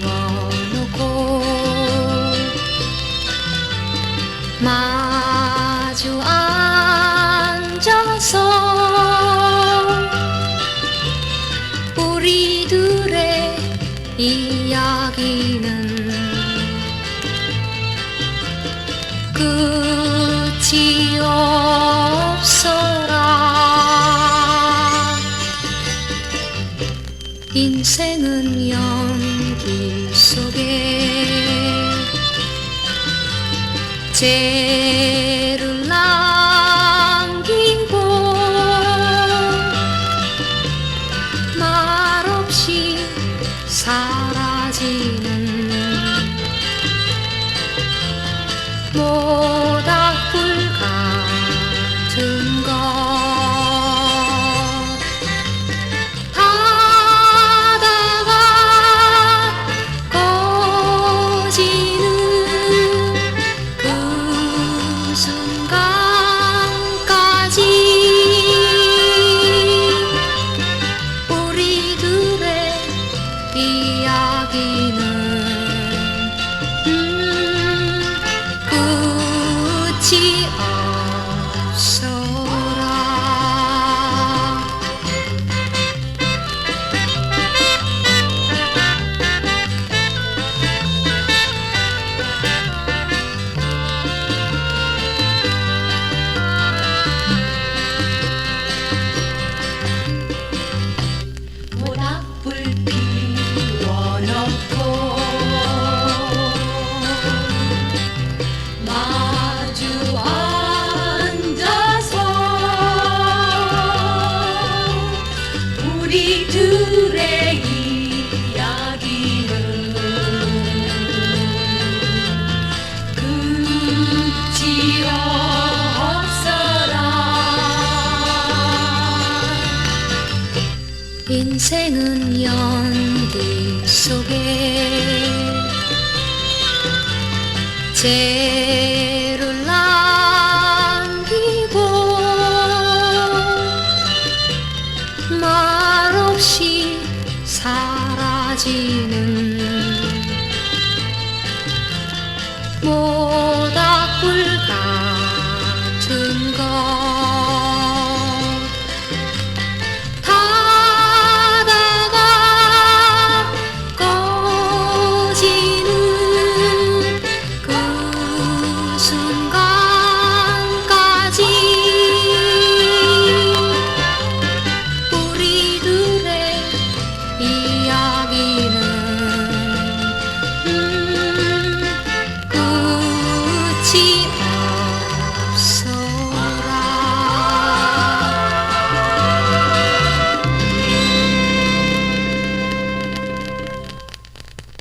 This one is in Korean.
피워놓고 마주 앉아서 우리들의 이야기는 끝이 없어라. 인생은 연기 속에 죄를 남기고 말없이 사라지는 모닥불 같은 것. 하다가 꺼지는 그 순간까지 우리들의 이야기는 끝이 없어라. 모닥불 피워놓고 마주 앉아서 우리들의 이야기는 끝이 없어라. 인생은 연기 속에 죄를 남기고 말없이 사라지는 모닥불 같은